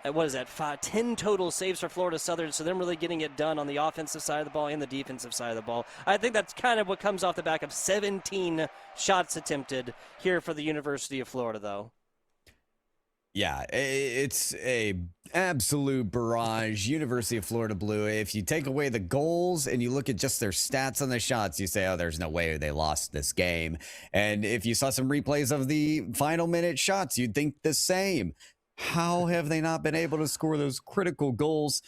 at what is that? 10 total saves for Florida Southern. So them really getting it done on the offensive side of the ball and the defensive side of the ball. I think that's kind of what comes off the back of 17 shots attempted here for the University of Florida, though. Yeah, it's a absolute barrage. University of Florida Blue. If you take away the goals and you look at just their stats on the shots, you say, oh, there's no way they lost this game. And if you saw some replays of the final minute shots, you'd think the same. How have they not been able to score those critical goals?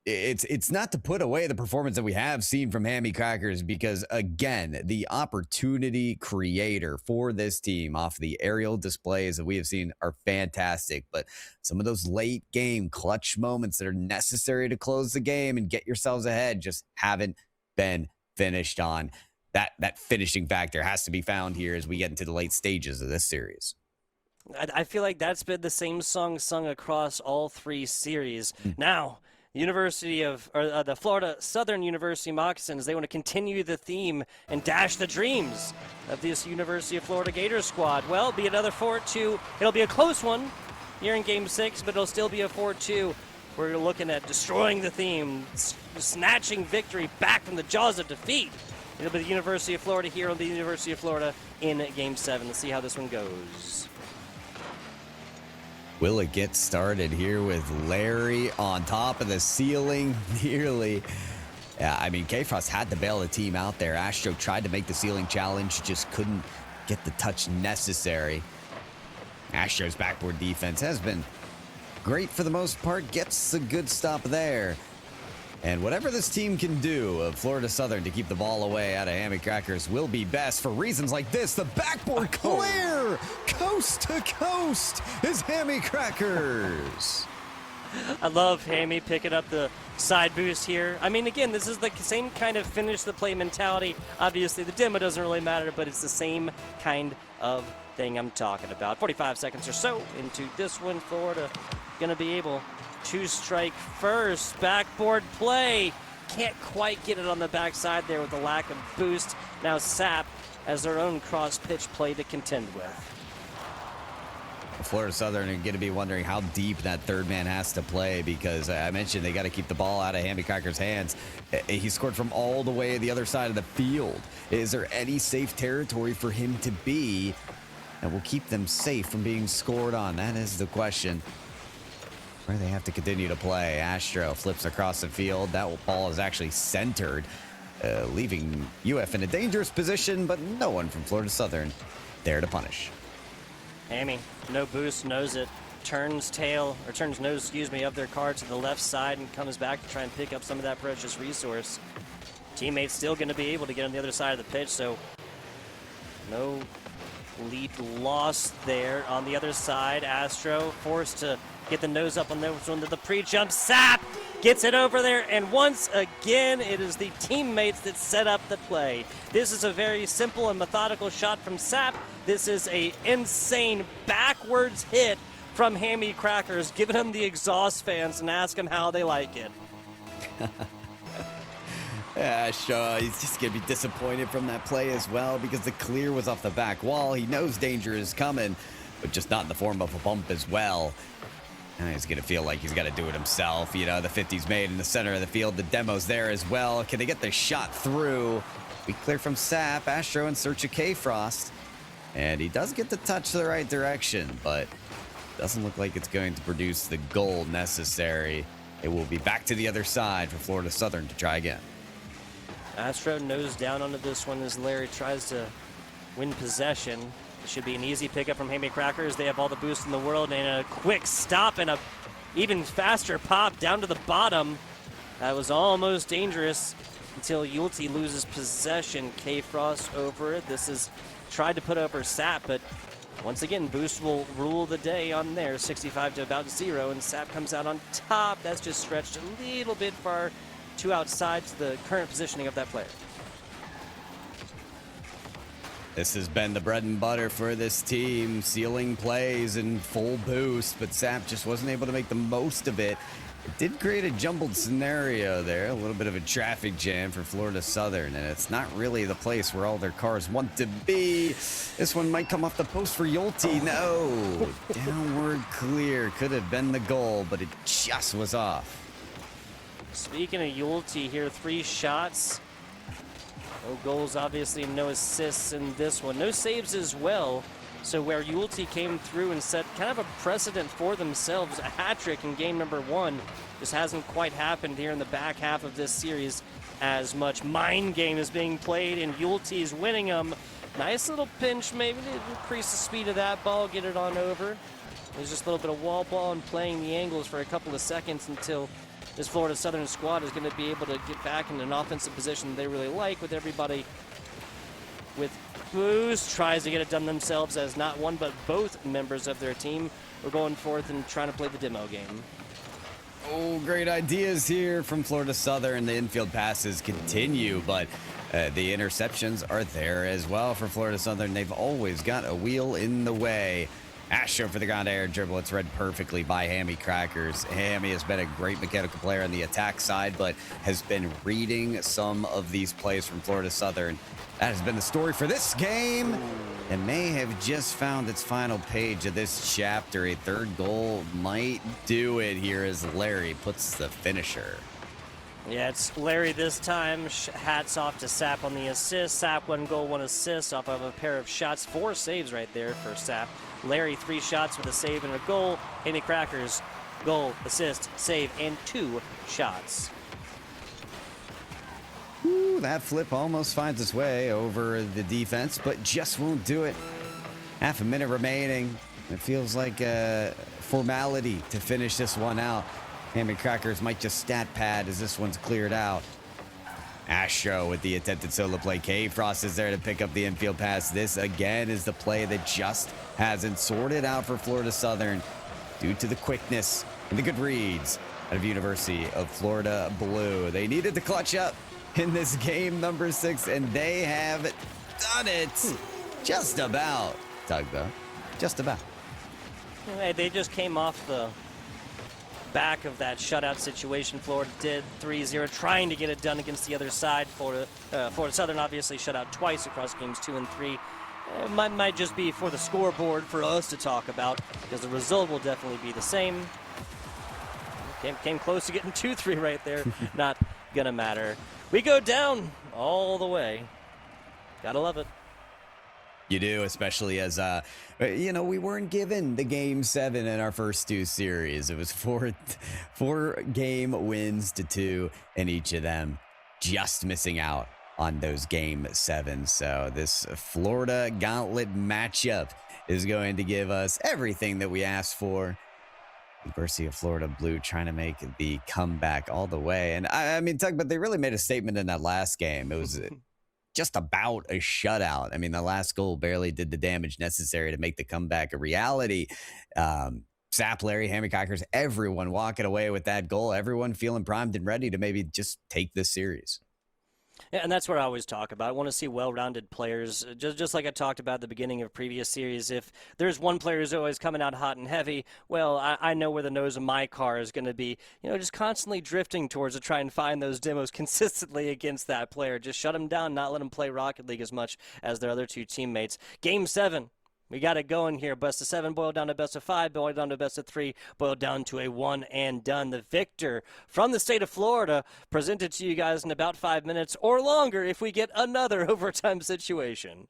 It's not to put away the performance that we have seen from Hammy Crackers, because again, the opportunity creator for this team off the aerial displays that we have seen are fantastic. But some of those late game clutch moments that are necessary to close the game and get yourselves ahead just haven't been finished on. That finishing factor has to be found here as we get into the late stages of this series. I feel like that's been the same song sung across all 3 series. Now, the Florida Southern University Moccasins, they want to continue the theme and dash the dreams of this University of Florida Gators squad. Well, it'll be another 4-2. It'll be a close one here in Game 6, but it'll still be a 4-2. We're looking at destroying the theme, snatching victory back from the jaws of defeat. It'll be the University of Florida here on the University of Florida in Game 7. Let's see how this one goes. Will it get started here with Larry on top of the ceiling? Nearly. Yeah, I mean, K-Frost had to bail the team out there. Astro tried to make the ceiling challenge, just couldn't get the touch necessary. Astro's backboard defense has been great for the most part, gets a good stop there. And whatever this team can do of Florida Southern to keep the ball away out of Hammy Crackers will be best for reasons like this. The backboard clear! Coast to coast is Hammy Crackers. I love Hammy picking up the side boost here. I mean, again, this is the same kind of finish the play mentality. Obviously, the demo doesn't really matter, but it's the same kind of thing I'm talking about. 45 seconds or so into this one. Florida going to be able to strike first. Backboard play. Can't quite get it on the backside there with the lack of boost. Now Sap has their own cross-pitch play to contend with. Florida Southern are going to be wondering how deep that third man has to play, because I mentioned they got to keep the ball out of Hammy Cracker's hands. He scored from all the way the other side of the field. Is there any safe territory for him to be that will keep them safe from being scored on? That is the question. Where they have to continue to play. Astro flips across the field. That ball is actually centered, leaving UF in a dangerous position, but no one from Florida Southern there to punish. Hammy, no boost, knows it. Turns nose, of their car to the left side and comes back to try and pick up some of that precious resource. Teammates still going to be able to get on the other side of the pitch, so no lead lost there. On the other side, Astro forced to get the nose up on this one to the pre-jump. Sap gets it over there, and once again, it is the teammates that set up the play. This is a very simple and methodical shot from Sap. This is a insane backwards hit from Hammy Crackers, giving them the exhaust fans and ask them how they like it. Yeah, sure. He's just going to be disappointed from that play as well, because the clear was off the back wall. He knows danger is coming, but just not in the form of a bump as well. Now he's going to feel like he's got to do it himself. You know, the 50's made in the center of the field. The demo's there as well. Can they get the shot through? We clear from Sap. Astro in search of K-Frost. And he does get the touch to the right direction, but doesn't look like it's going to produce the goal necessary. It will be back to the other side for Florida Southern to try again. Astro nose down onto this one as Larry tries to win possession. It should be an easy pickup from Hammy Crackers. They have all the boost in the world, and a quick stop and a even faster pop down to the bottom. That was almost dangerous until Yulte loses possession. K-Frost over it. This is tried to put over Sap, but once again, boost will rule the day on there. 65 to about 0, and Sap comes out on top. That's just stretched a little bit far to outside to the current positioning of that player. This has been the bread and butter for this team. Ceiling plays in full boost, but Sap just wasn't able to make the most of it. It did create a jumbled scenario there, a little bit of a traffic jam for Florida Southern, and it's not really the place where all their cars want to be. This one might come off the post for Yulte. No, downward clear. Could have been the goal, but it just was off. Speaking of Yulte here, 3 shots. No goals, obviously, no assists in this one. No saves as well. So where Yulte came through and set kind of a precedent for themselves, a hat trick in game number 1, just hasn't quite happened here in the back half of this series as much. Mind game is being played and Yulte is winning them. Nice little pinch maybe to increase the speed of that ball, get it on over. There's just a little bit of wall ball and playing the angles for a couple of seconds until this Florida Southern squad is going to be able to get back in an offensive position they really like, with everybody with boost, tries to get it done themselves, as not one but both members of their team are going forth and trying to play the demo game. Oh, great ideas here from Florida Southern. The infield passes continue, but the interceptions are there as well for Florida Southern. They've always got a wheel in the way. Astro for the ground air dribble. It's read perfectly by Hammy Crackers. Hammy has been a great mechanical player on the attack side, but has been reading some of these plays from Florida Southern. That has been the story for this game, and may have just found its final page of this chapter. A third goal might do it here as Larry puts the finisher. Yeah, it's Larry this time. Hats off to Sap on the assist. Sap 1 goal, 1 assist off of a pair of shots. 4 saves right there for Sap. Larry 3 shots with a save and a goal. Hammy Crackers, goal, assist, save, and 2 shots. Ooh, that flip almost finds its way over the defense, but just won't do it. Half a minute remaining. It feels like a formality to finish this one out. Hammy Crackers might just stat pad as this one's cleared out. Astro with the attempted solo play. K-Frost is there to pick up the infield pass. This again is the play that just hasn't sorted out for Florida Southern due to the quickness and the good reads out of University of Florida Blue. They needed to clutch up in this game number 6, and they have done it. Just about, Tugboat. Just about. Hey, they just came off the back of that shutout situation Florida did, 3-0, trying to get it done against the other side. Florida Southern obviously shut out twice across games 2 and 3. Might just be for the scoreboard for us to talk about, because the result will definitely be the same. Came close to getting 2-3 right there. Not gonna matter. We go down all the way. Gotta love it. You do, especially as, we weren't given the game 7 in our first 2 series. It was four game wins to 2 in each of them, just missing out on those game 7. So this Florida Gauntlet matchup is going to give us everything that we asked for. University of Florida Blue trying to make the comeback all the way. And I mean, Tug, but they really made a statement in that last game. It was just about a shutout. I mean, the last goal barely did the damage necessary to make the comeback a reality. Sap, Larry, Hammy Crackers, everyone walking away with that goal. Everyone feeling primed and ready to maybe just take this series. Yeah, and that's what I always talk about. I want to see well-rounded players, just like I talked about at the beginning of previous series. If there's one player who's always coming out hot and heavy, well, I know where the nose of my car is going to be. Just constantly drifting towards to try and find those demos consistently against that player. Just shut him down, not let him play Rocket League as much as their other 2 teammates. Game 7. We got it going here. Best of 7 boiled down to best of 5, boiled down to best of 3, boiled down to a 1 and done. The victor from the state of Florida, presented to you guys in about 5 minutes or longer if we get another overtime situation.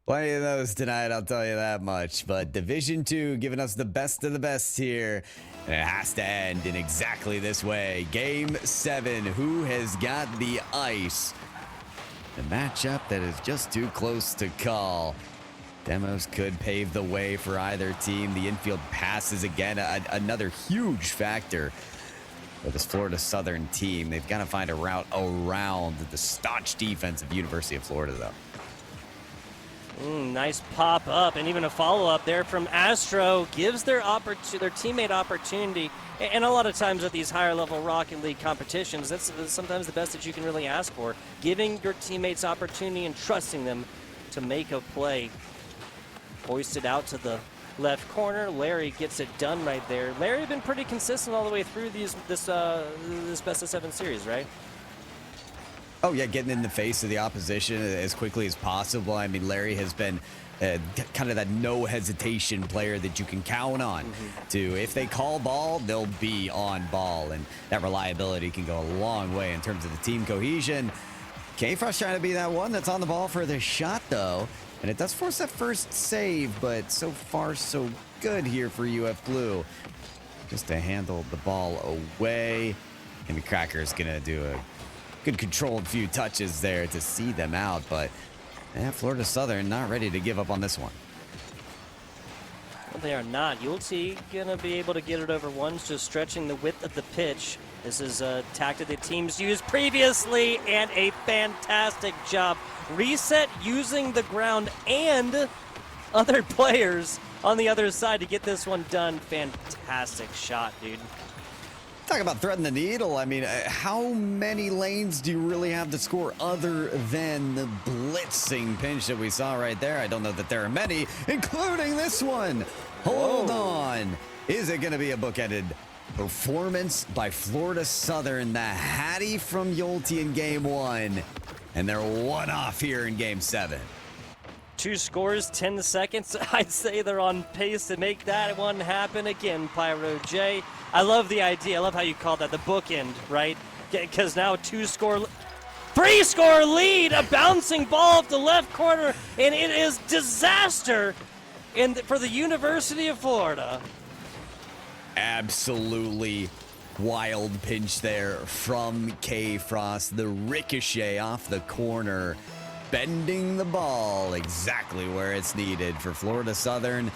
Plenty of those tonight, I'll tell you that much. But Division 2 giving us the best of the best here. And it has to end in exactly this way. Game 7, who has got the ice? The matchup that is just too close to call. Demos could pave the way for either team. The infield passes again, another huge factor for this Florida Southern team. They've got to find a route around the staunch defense of University of Florida, though. Nice pop up, and even a follow-up there from Astro gives their teammate opportunity. And a lot of times at these higher-level Rocket League competitions, that's sometimes the best that you can really ask for. Giving your teammates opportunity and trusting them to make a play. Hoisted out to the left corner. Larry gets it done right there. Larry been pretty consistent all the way through this best of 7 series, right? Oh, yeah, getting in the face of the opposition as quickly as possible. I mean, Larry has been kind of that no hesitation player that you can count on to, if they call ball, they'll be on ball. And that reliability can go a long way in terms of the team cohesion. K-Frost trying to be that one that's on the ball for the shot, though. And it does force that first save, but so far so good here for UF Blue. Just to handle the ball away. And the Cracker's going to do a good controlled few touches there to see them out. But yeah, Florida Southern not ready to give up on this one. Well, they are not. Yulte gonna be able to get it over once, just stretching the width of the pitch. This is a tactic that teams used previously, and a fantastic job. Reset using the ground and other players on the other side to get this one done. Fantastic shot, dude. Talk about threading the needle. I mean, how many lanes do you really have to score other than the blitzing pinch that we saw right there? I don't know that there are many, including this one. Hold on. Is it going to be a bookended performance by Florida Southern, the Hattie from Yulte in game 1, and they're one off here in game 7? 2 scores, 10 seconds. I'd say they're on pace to make that one happen again, PyroJ. I love the idea. I love how you call that the bookend, right? Because now 3-score lead, a bouncing ball off the left corner, and it is disaster for the University of Florida. Absolutely wild pinch there from K Frost. The ricochet off the corner, bending the ball exactly where it's needed for Florida Southern.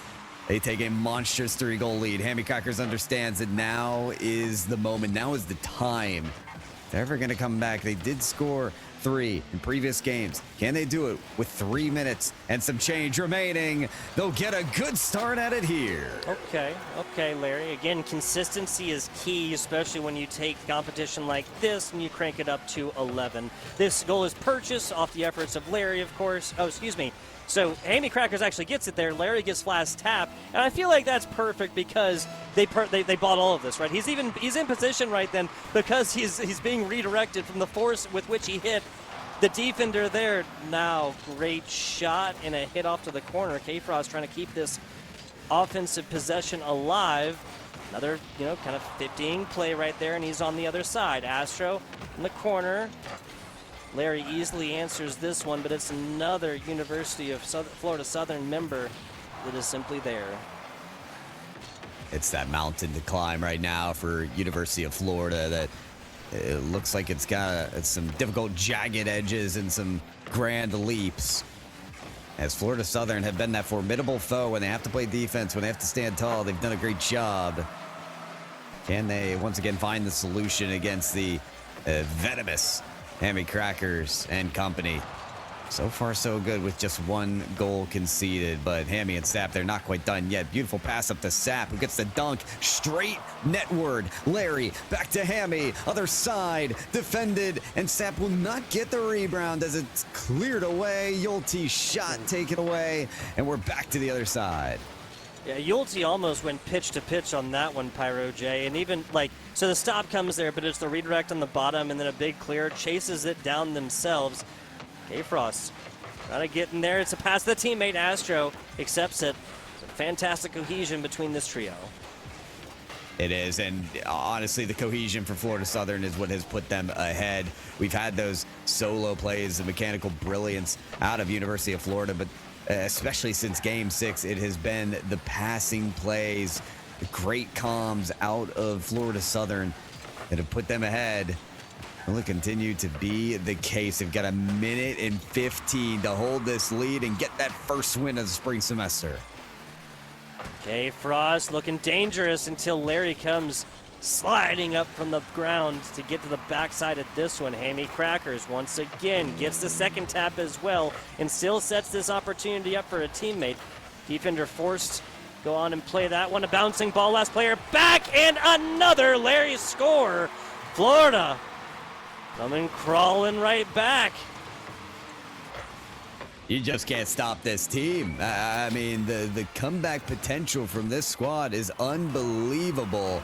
They take a monstrous 3-goal lead. Hammy Crackers understands that now is the moment. Now is the time. If they're ever going to come back. They did score 3 in previous games. Can they do it with 3 minutes and some change remaining? They'll get a good start at it here. Okay, Larry. Again, consistency is key, especially when you take competition like this and you crank it up to 11. This goal is purchased off the efforts of Larry, of course. Oh, excuse me. So Hammy Crackers actually gets it there. Larry gets last tap, and I feel like that's perfect because they bought all of this, right? He's in position right then because he's being redirected from the force with which he hit the defender there. Now, great shot and a hit off to the corner. K-Frost trying to keep this offensive possession alive. Another, kind of 15 play right there, and he's on the other side. Astro in the corner. Larry easily answers this one, but it's another University of Florida Southern member that is simply there. It's that mountain to climb right now for University of Florida that it looks like it's got some difficult jagged edges and some grand leaps. As Florida Southern have been that formidable foe when they have to play defense, when they have to stand tall, they've done a great job. Can they once again find the solution against the venomous Hammy Crackers and company? So far, so good with just 1 goal conceded, but Hammy and Sap, they're not quite done yet. Beautiful pass up to Sap, who gets the dunk straight netward. Larry back to Hammy, other side, defended, and Sap will not get the rebound as it's cleared away. Yulte shot taken away, and we're back to the other side. Yeah, Yulte almost went pitch to pitch on that one, PyroJ, and even so the stop comes there, but it's the redirect on the bottom, and then a big clear chases it down themselves. K-Frost trying to get in there. It's a pass to the teammate. Astro accepts it. It's a fantastic cohesion between this trio. It is, and honestly, the cohesion for Florida Southern is what has put them ahead. We've had those solo plays, the mechanical brilliance out of University of Florida, but especially since Game 6, it has been the passing plays, the great comms out of Florida Southern that have put them ahead. Will it continue to be the case? They've got 1:15 to hold this lead and get that first win of the spring semester. K-Frost looking dangerous until Larry comes sliding up from the ground to get to the backside of this one. Hammy Crackers once again gets the second tap as well and still sets this opportunity up for a teammate. Defender forced go on and play that one. A bouncing ball, last player back, and another Larry score. Florida coming crawling right back. You just can't stop this team. I mean, the comeback potential from this squad is unbelievable.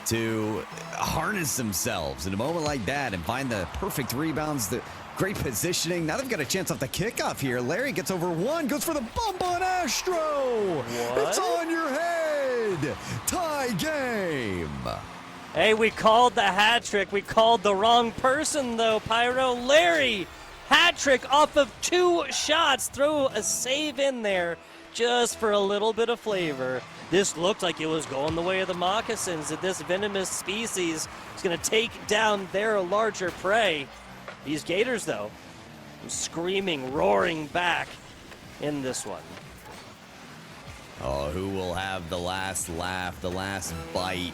To harness themselves in a moment like that and find the perfect rebounds, the great positioning. Now they've got a chance off the kickoff here. Larry gets over 1, goes for the bump on Astro. What? It's on your head. Tie game. Hey, we called the hat trick. We called the wrong person, though, Pyro. Larry Hat trick off of 2 shots. Throw a save in there just for a little bit of flavor. This looked like it was going the way of the moccasins, that this venomous species is going to take down their larger prey. These gators, though, screaming, roaring back in this one. Oh, who will have the last laugh, the last bite?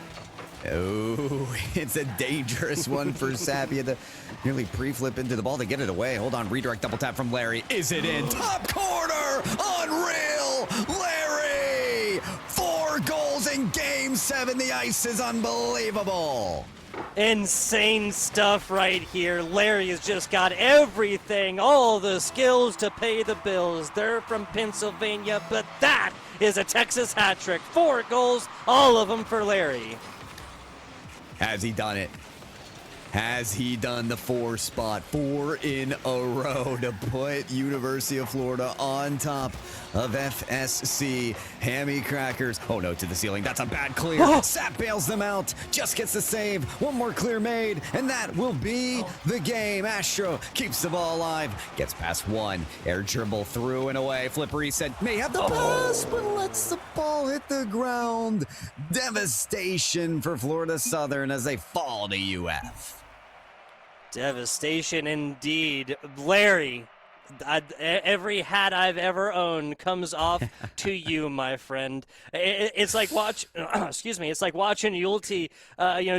Oh, it's a dangerous one for Sappy. The nearly pre-flip into the ball to get it away. Hold on, redirect double tap from Larry. Is it in? Top corner! Unreal! Larry! 4 goals in Game 7. The ice is unbelievable. Insane stuff right here. Larry has just got everything, all the skills to pay the bills. They're from Pennsylvania, but that is a Texas hat trick. 4 goals, all of them for Larry. Has he done it? Has he done the 4 spot? 4 in a row to put University of Florida on top of FSC. Hammy Crackers. Oh no, to the ceiling. That's a bad clear. Sap bails them out. Just gets the save. One more clear made, and that will be the game. Astro keeps the ball alive. Gets past 1. Air dribble through and away. Flip reset. May have the pass, but lets the ball hit the ground. Devastation for Florida Southern as they fall to UF. Devastation indeed. Larry, every hat I've ever owned comes off to you, my friend. It's like it's like watching Yulte,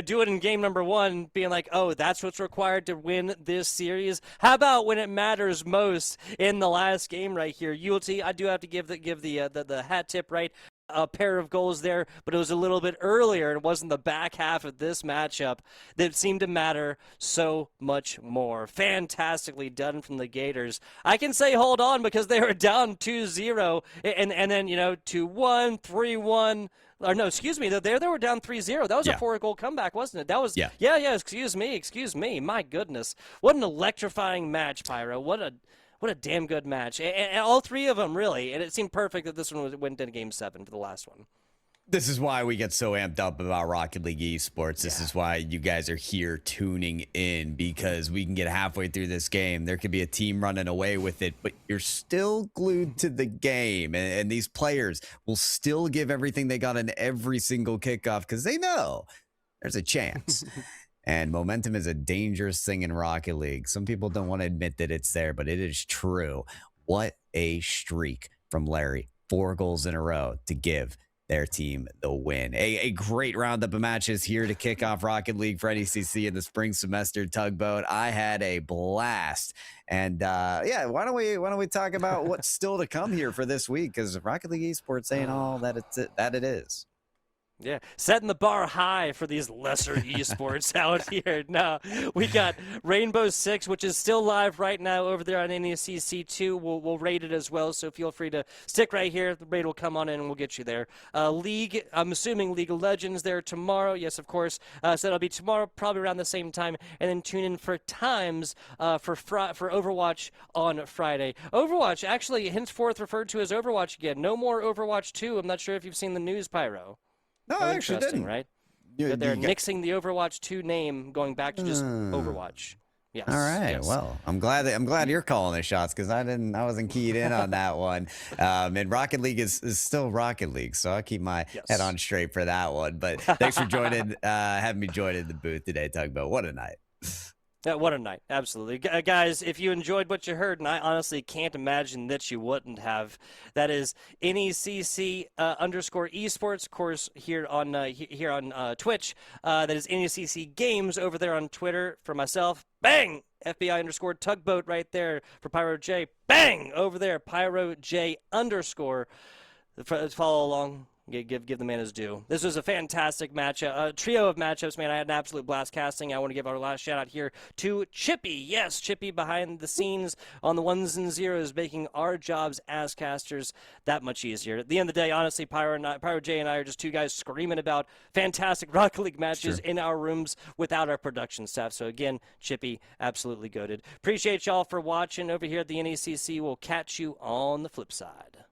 do it in game number 1, being like, oh, that's what's required to win this series. How about when it matters most in the last game right here? Yulte, I do have to give the hat tip, right? A pair of goals there, but it was a little bit earlier. It wasn't the back half of this matchup that seemed to matter so much more. Fantastically done from the Gators. I can say hold on because they were down 2-0 and then 2-1, 3-1. Or no, excuse me. They were down 3-0. That was a 4-goal comeback, wasn't it? That was yeah. Excuse me. My goodness, what an electrifying match, Pyro. What a damn good match. And all 3 of them, really. And it seemed perfect that this one went into Game 7 for the last one. This is why we get so amped up about Rocket League esports. This is why you guys are here tuning in, because we can get halfway through this game. There could be a team running away with it, but you're still glued to the game. And these players will still give everything they got in every single kickoff because they know there's a chance. And momentum is a dangerous thing in Rocket League. Some people don't want to admit that it's there, but it is true. What a streak from Larry. 4 goals in a row to give their team the win. A great roundup of matches here to kick off Rocket League for NECC in the spring semester. Tugboat, I had a blast. And why don't we talk about what's still to come here for this week? Because Rocket League esports ain't all that it is. Yeah, setting the bar high for these lesser esports out here. Now, we got Rainbow Six, which is still live right now over there on NECC 2. We'll rate it as well, so feel free to stick right here. The raid will come on in and we'll get you there. League, I'm assuming League of Legends there tomorrow. Yes, of course. So it'll be tomorrow, probably around the same time. And then tune in for times for Overwatch on Friday. Overwatch, actually, henceforth referred to as Overwatch again. No more Overwatch 2. I'm not sure if you've seen the news, Pyro. No, I actually didn't. Right? They're nixing the Overwatch 2 name, going back to just Overwatch. Yes. All right. Yes. Well, I'm glad you're calling the shots because I wasn't keyed in on that one. And Rocket League is still Rocket League, so I'll keep my head on straight for that one. But thanks for joining, having me join in the booth today, Tugboat. What a night. Yeah, what a night. Absolutely. Guys, if you enjoyed what you heard, and I honestly can't imagine that you wouldn't have, that is NECC _esports, of course, here on Twitch. That is NECC Games over there on Twitter for myself. Bang! FBI _Tugboat right there for PyroJ. Bang! Over there, PyroJ _ follow along. Give the man his due. This was a fantastic matchup, a trio of matchups, man. I had an absolute blast casting. I want to give our last shout out here to Chippy. Yes, Chippy behind the scenes on the ones and zeros, making our jobs as casters that much easier. At the end of the day, honestly, PyroJ and I are just 2 guys screaming about fantastic Rocket League matches in our rooms without our production staff. So again, Chippy, absolutely goated. Appreciate y'all for watching over here at the NECC. We'll catch you on the flip side.